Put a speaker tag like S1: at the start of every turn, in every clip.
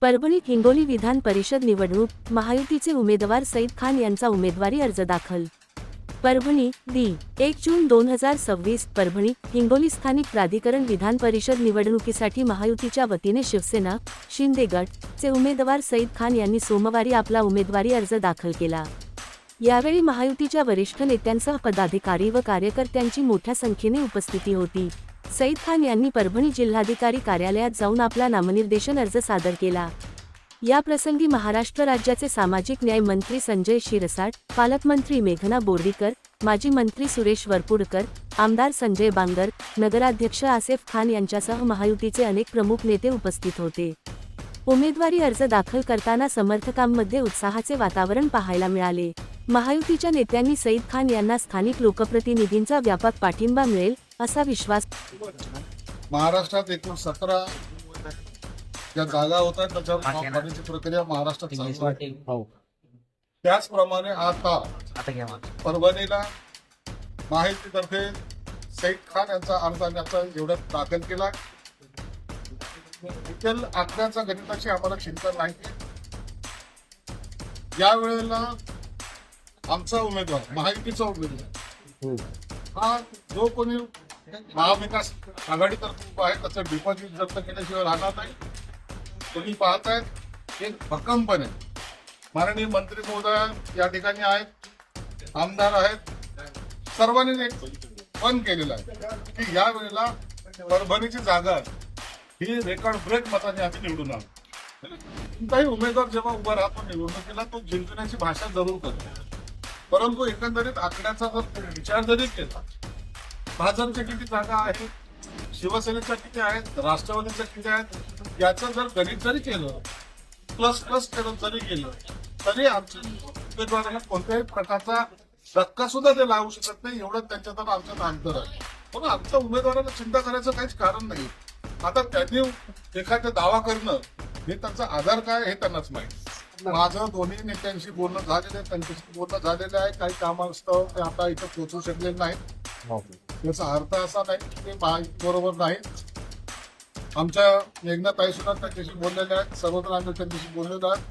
S1: परभणीत हिंगोली विधान परिषद निवडणूक, महायुतीचे उमेदवार सईद खान यांचा उमेदवारी अर्ज दाखल. परभणी, दि. 1 जून 2026. परभणी, हिंगोली स्थानिक प्राधिकरण विधान परिषद निवडणुकीसाठी महायुतीच्या वतीने शिवसेना, शिंदे गट चे उमेदवार सईद खान यांनी सोमवारी आपला उमेदवारी अर्ज दाखल केला. यावेळी महायुतीच्या वरिष्ठ नेत्यांसह पदाधिकारी व कार्यकर्त्यांची मोठ्या संख्येने उपस्थिती होती. सईद खान यांनी परभणी जिल्हाधिकारी कार्यालयात जाऊन आपला नामनिर्देशन अर्ज सादर केला. या प्रसंगी महाराष्ट्र राज्याचे सामाजिक न्याय मंत्री संजय शिरसाट, पालकमंत्री मेघना बोर्डीकर, माजी मंत्री सुरेश वरपुडकर, आमदार संजय बांगर, नगराध्यक्ष आसेफ खान यांच्यासह महायुतीचे अनेक प्रमुख नेते उपस्थित होते. उमेदवारी अर्ज दाखल करताना समर्थकांमध्ये उत्साहाचे वातावरण पाहायला मिळाले. महायुतीच्या नेत्यांनी सईद खान यांना स्थानिक लोकप्रतिनिधींचा व्यापक पाठिंबा मिळेल असा विश्वास.
S2: महाराष्ट्रात एकूण 17 ज्या जागा होतात त्याच्यावर काढण्याची प्रक्रिया महाराष्ट्रात चालू आहे. त्याचप्रमाणे आता परभणीला महायुतीतर्फे सईद खान यांचा अर्ज आणण्याचा एवढ्यात दाखल केला. इतर आकड्याचा गणिताची आम्हाला चिंता नाही. यावेळेला आमचा उमेदवार, महायुतीचा उमेदवार हा जो कोणी महाविकास आघाडीतर्फे उभा आहे त्याचं डिपॉझिट जप्त केल्याशिवाय राहणार नाही. तुम्ही पाहतायत एक भक्कमपणे माननीय मंत्री महोदय या ठिकाणी आहेत, आमदार आहेत, सर्वांनी एक पण केलेलं आहे की या वेळेला परभणीची जागा ही रेकॉर्ड ब्रेक मताने आम्ही निवडून आलो. कोणताही उमेदवार जेव्हा उभा राहतो निवडणुकीला तो जिंकण्याची भाषा जरूर करतो, परंतु एकंदरीत आकड्याचा जर विचार जरी केला, भाजपच्या किती जागा आहेत, शिवसेनेच्या किती आहेत, राष्ट्रवादीच्या किती आहेत, याचं जर गणित जरी केलं, प्लस केलं जरी केलं तरी आमच्या उमेदवाराला कोणत्याही प्रकारचा धक्का सुद्धा ते लावू शकत नाही. एवढं त्यांच्यात आमच्यात अंतर आहे. पण आमच्या उमेदवाराला चिंता करायचं काहीच कारण नाही. आता त्यांनी एखादा दावा करणं हे त्यांचा आधार काय हे त्यांनाच माहिती. माझं दोन्ही नेत्यांशी बोलणं झालेलं आहे, त्यांच्याशी बोलणं झालेलं आहे. काही कामास्तव ते आता इथं पोहोचू शकले नाहीत. याचा अर्थ असा नाही की ते बरोबर नाही. आमच्या मेघनाताई सुद्धा त्यांच्याशी बोललेल्या आहेत, सर्वत्र आम्ही त्यांच्याशी बोललेलो आहे.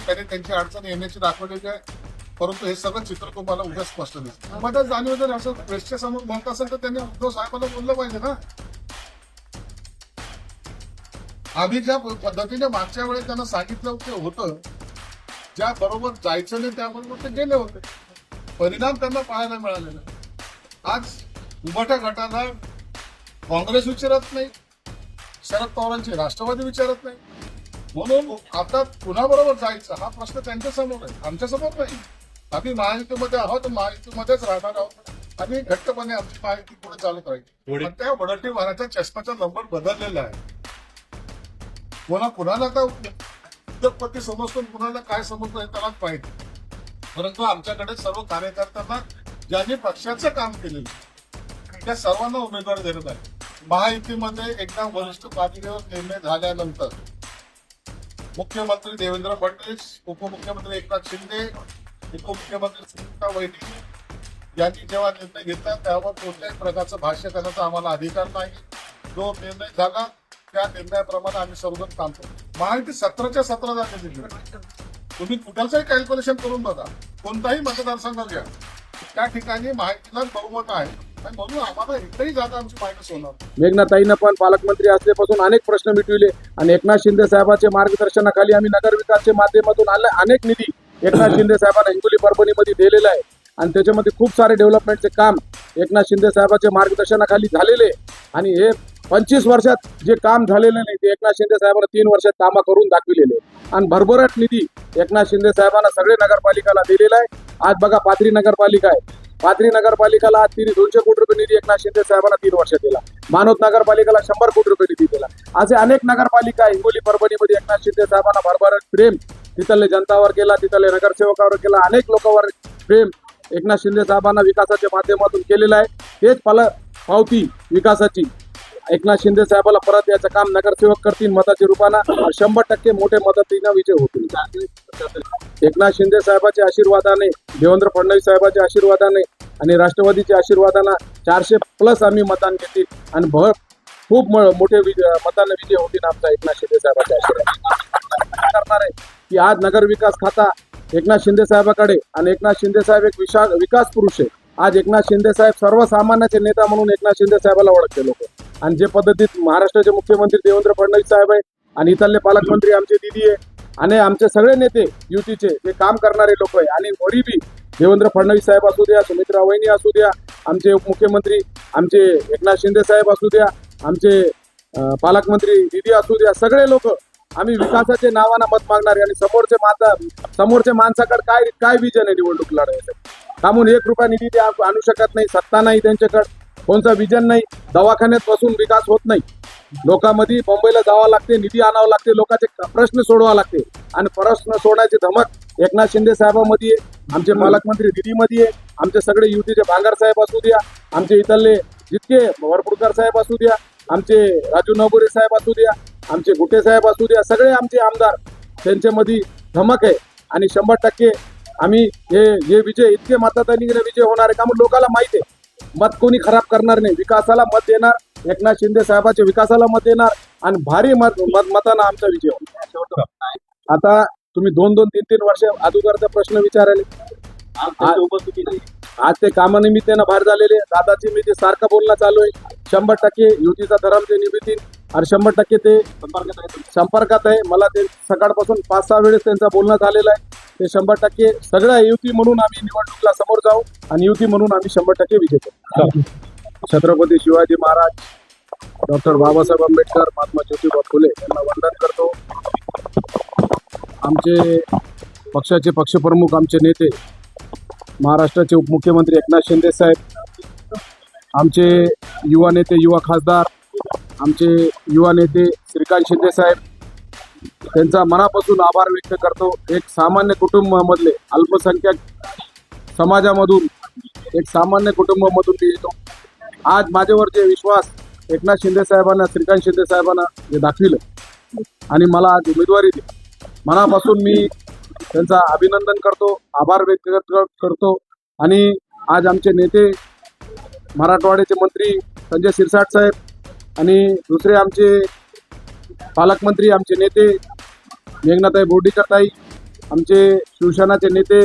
S2: त्यांनी त्यांची अडचण येण्याची दाखवलेली आहे. परंतु हे सगळं चित्र तुम्हाला उद्या स्पष्ट दिसतं. मला जाणीव जर असं प्रेसच्या समोर म्हणत असेल तर त्यांनी उद्धव साहेबांना बोललं पाहिजे ना. आम्ही ज्या पद्धतीने मागच्या वेळेस त्यांना सांगितलं होतं, ज्या बरोबर जायचं नाही त्याबरोबर ते गेले होते. परिणाम त्यांना पाहायला मिळालेला. आज उभाटा गटाला काँग्रेस विचारत नाही, शरद पवारांची राष्ट्रवादी विचारत नाही. म्हणून आता कुणाबरोबर जायचं हा प्रश्न त्यांच्या समोर आहे, आमच्या समोर नाही. आम्ही महायुतीमध्ये आहोत, महायुतीमध्येच राहणार आहोत. आम्ही घट्टपणे आमची महायुती पुढे चालू करायची. पण त्या वडट्टीवाराच्या चष्म्याचा नंबर बदललेला आहे. कुणाला तर उद्योगपती समजतो, कुणाला काय समजतो हे त्यालाच पाहिजे. परंतु आमच्याकडे सर्व कार्यकर्त्यांना ज्यांनी पक्षाचं काम केलेलं त्या सर्वांना उमेदवारी देण्यात आहे. महायुतीमध्ये एकदा वरिष्ठ पातळीवर निर्णय झाल्यानंतर मुख्यमंत्री देवेंद्र फडणवीस, उपमुख्यमंत्री एकनाथ शिंदे, उपमुख्यमंत्री सुनीता वहिनी यांनी जेव्हा निर्णय घेतला त्यावर कोणत्याही प्रकारचं भाष्य करण्याचा आम्हाला अधिकार नाही. जो निर्णय झाला त्या निर्णयाप्रमाणे आम्ही सर्वजण काम करतो. महायुती 17च्या 17 जागा दिली. तुम्ही कुठलंही कॅल्क्युलेशन करून बघा, कोणताही मतदारसंघ घ्या, त्या ठिकाणी माहितीला बहुमत आहे आणि म्हणून आम्हाला एकही जागा आमची मायनस होणार.
S3: मेघनाताईनं पण पालकमंत्री असल्यापासून अनेक प्रश्न मिटविले आणि एकनाथ शिंदे साहेबांच्या मार्गदर्शनाखाली आम्ही नगर विकासच्या माध्यमातून अनेक निधी एकनाथ शिंदे साहेबांना हिंगोली परभणीमध्ये दिलेला आहे आणि त्याच्यामध्ये खूप सारे डेव्हलपमेंटचे काम एकनाथ शिंदे साहेबांच्या मार्गदर्शनाखाली झालेले. आणि हे 25 वर्षात जे काम झालेलं नाही ते एकनाथ शिंदे साहेबांना 3 वर्षात कामं करून दाखविलेले. आणि भरभराट निधी एकनाथ शिंदे साहेबांना सगळे नगरपालिकाला दिलेला आहे. आज बघा पाथरी नगरपालिका आहे, पाथरी नगरपालिकाला आज 200 कोटी रुपये निधी एकनाथ शिंदे साहेबांना 3 वर्ष दिला. मानवत नगरपालिकेला 100 कोटी रुपये निधी दिला. असे अनेक नगरपालिका हिंगोली परभणीमध्ये एकनाथ शिंदे साहेबांना भरभराट प्रेम तिथले जनतावर केला, तिथले नगरसेवकावर केला, अनेक लोकांवर प्रेम एकनाथ शिंदे साहेबांना विकासाच्या माध्यमातून केलेलं आहे. तेच पावती विकासाची एकनाथ शिंदे साहेबाला परत याचं काम नगरसेवक करतील मताच्या रूपानं. 100% मोठे मदतीनं विजय होतील. एकनाथ शिंदे साहेबांच्या आशीर्वादाने, देवेंद्र फडणवीस साहेबांच्या आशीर्वादाने आणि राष्ट्रवादीच्या आशीर्वादाने 400+ आम्ही मतदान घेतील आणि खूप मोठे मतांना विजय होतील आमचा एकनाथ शिंदे साहेबांच्या आशीर्वाद. होणार आहे की आज नगर विकास खाता एकनाथ शिंदे साहेबाकडे, आणि एकनाथ शिंदे साहेब एक विकास पुरुष आहे. आज एकनाथ शिंदे साहेब सर्वसामान्याचे नेता म्हणून एकनाथ शिंदे साहेबाला ओळखते लोक. आणि जे पद्धतीत महाराष्ट्राचे मुख्यमंत्री देवेंद्र फडणवीस साहेब आहे आणि इथले पालकमंत्री आमचे दिदी आहे आणि आमचे सगळे नेते युतीचे ते काम करणारे लोक आहे. आणि वरीबी देवेंद्र फडणवीस साहेब असू द्या, सुमित्रा वहिनी असू द्या, आमचे उपमुख्यमंत्री आमचे एकनाथ शिंदे साहेब असू द्या, आमचे पालकमंत्री दिदी असू द्या, सगळे लोक आम्ही विकासाच्या नावानं मत मागणारे. आणि समोरचे माणसाकडे काय विजन आहे निवडणूक लढवायचं? कामून 1 रुपया निधी ते आणू शकत नाही, सत्ता नाही त्यांच्याकडे, कोणता विजन नाही. दवाखान्यात बसून विकास होत नाही. लोकांमध्ये मुंबईला जावं लागते, निधी आणावं लागते, लोकांचे प्रश्न सोडवा लागते. आणि प्रश्न सोडण्याची धमक एकनाथ शिंदे साहेबांमध्ये आहे, आमचे पालकमंत्री दिदीमध्ये आहे, आमचे सगळे युतीचे भांगर साहेब असू द्या, आमचे इथले जितके वरपुडकर साहेब असू द्या, आमचे राजू नवबुरे साहेब असू द्या, आमचे गुटे साहेब असू द्या, सगळे आमचे आमदार त्यांच्यामध्ये धमक आहे. आणि 100% आम्ही हे विजय इतके मताधिक्याने विजय होणार आहे का मग लोकांना माहिती आहे. मत कोणी खराब करणार नाही, विकासाला मत देणार, एकनाथ शिंदे साहेबांच्या विकासाला मत देणार आणि भारी मतानं आमचा विजय होणार. आता तुम्ही 2-3 वर्ष अगोदरचा प्रश्न विचारायले, आज ते कामानिमित्तानं बाहेर झालेले दादाची मी ते सारखं बोलणं चालू आहे. 100% युतीचा धर्म ते निभतील आणि 100% ते संपर्कात आहे. मला ते सकाळपासून 5-6 वेळेस त्यांचं बोलणं झालेलं आहे. ते 100% सगळ्या युती म्हणून आम्ही निवडणुकीला समोर जाऊ आणि युती म्हणून आम्ही 100% विजय करू. छत्रपती शिवाजी महाराज, डॉक्टर बाबासाहेब आंबेडकर, महात्मा ज्योतिबा फुले यांना वंदन करतो. आमचे पक्षाचे पक्षप्रमुख, आमचे नेते महाराष्ट्राचे उपमुख्यमंत्री एकनाथ शिंदे साहेब, आमचे युवा नेते, युवा खासदार, आमचे युवा नेते श्रीकांत शिंदे साहेब, त्यांचा मनापासून आभार व्यक्त करतो. एक सामान्य कुटुंबामधले, अल्पसंख्याक समाजामधून एक सामान्य कुटुंबामधून मी येतो. आज माझ्यावर जे विश्वास एकनाथ शिंदे साहेबांना, श्रीकांत शिंदे साहेबांना जे दाखविलं आणि मला आज उमेदवारी दिली, मनापासून मी त्यांचा अभिनंदन करतो, आभार व्यक्त करतो. आणि आज आमचे नेते, मराठवाड्याचे मंत्री संजय शिरसाट साहेब आणि दुसरे आमचे पालकमंत्री, आमचे नेते मेघनाताई बोर्डीकरताई, आमचे शिवसेनाचे नेते,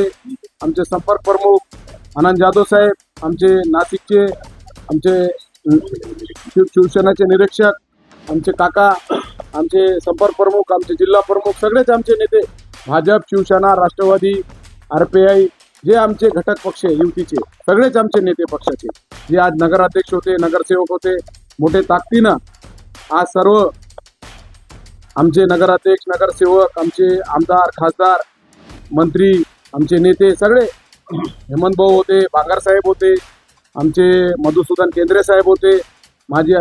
S3: आमचे संपर्क प्रमुख आनंद जाधव साहेब, आमचे नाशिकचे आमचे शिवसेनाचे निरीक्षक, आमचे काका, आमचे संपर्क प्रमुख, आमचे जिल्हा प्रमुख, सगळेच आमचे नेते, भाजप, शिवसेना, राष्ट्रवादी, RPI, जे आमचे घटक पक्ष आहे युतीचे, सगळेच आमचे नेते पक्षाचे, जे आज नगराध्यक्ष होते, नगरसेवक होते, मोठे ताकदीनं आज सर्व आमचे नगराध्यक्ष, नगरसेवक, आमचे आमदार, खासदार, मंत्री, आमचे नेते सगळे, हेमंत भाऊ होते, बांगर साहेब होते, आमचे मधुसूदन केंद्रे साहेब होते, माझे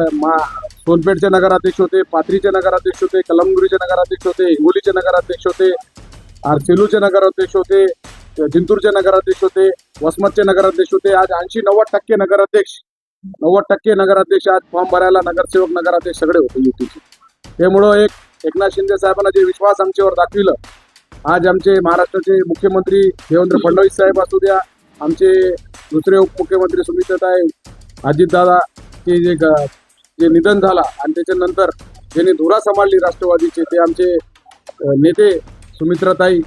S3: सोनपेठचे नगराध्यक्ष होते, पाथरीचे नगराध्यक्ष होते, कलमनुरीचे नगराध्यक्ष होते, हिंगोलीचे नगराध्यक्ष होते, सेलूचे नगराध्यक्ष होते, जिंतूरचे नगराध्यक्ष होते, वसमतचे नगराध्यक्ष होते. आज 80-90% नगराध्यक्ष, 90% नगराध्यक्ष आज फॉर्म भरायला नगरसेवक, नगराध्यक्ष सगळे होते युतीचे. त्यामुळं एकनाथ शिंदे साहेबांना जे विश्वास आमच्यावर दाखविलं, आज आमचे महाराष्ट्राचे मुख्यमंत्री देवेंद्र फडणवीस साहेब असू द्या, आमचे दुसरे उपमुख्यमंत्री सुमित्राताई, अजितदादा ते जे निधन झाला आणि त्याच्यानंतर ज्यांनी धुरा सांभाळली राष्ट्रवादीचे, ते आमचे नेते सुमित्राताई,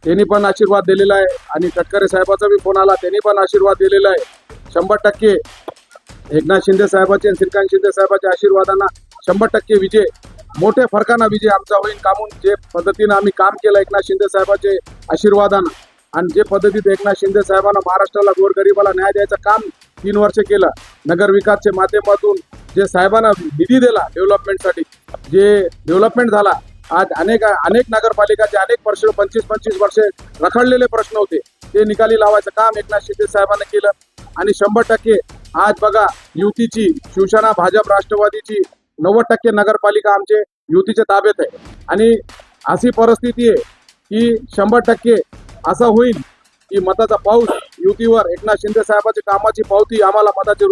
S3: त्यांनी पण आशीर्वाद दिलेला आहे. आणि तटकरे साहेबाचा बी फोन आला, त्यांनी पण आशीर्वाद दिलेला आहे. 100% एकनाथ शिंदे साहेबाचे आणि श्रीकांत शिंदे साहेबाच्या आशीर्वादांना 100% विजय, मोठ्या फरकानं विजय आमचा होईल. कामून जे पद्धतीनं आम्ही काम केलं एकनाथ शिंदे साहेबाचे आशीर्वादानं, आणि जे पद्धतीत एकनाथ शिंदे साहेबांना महाराष्ट्राला गोरगरिबाला न्याय द्यायचं काम 3 वर्ष केलं, नगर विकासच्या माध्यमातून जे साहेबांना निधी दिला डेव्हलपमेंटसाठी, जे डेव्हलपमेंट झाला, आज अनेक नगरपालिकाचे अनेक वर्ष 25-25 वर्षे रखडलेले प्रश्न होते, ते निकाली लावायचं काम एकनाथ शिंदे साहेबांना केलं. आणि 100% आज बघा युतीची, शिवसेना, भाजप, राष्ट्रवादीची 90% नगरपालिका आमचे युतीच्या ताब्यात आहे. आणि अशी परिस्थिती आहे की 100% असं होईल की मताचा पाऊस युतीवर, एकनाथ शिंदे साहेबांची कामाची पावती आम्हाला मताच्या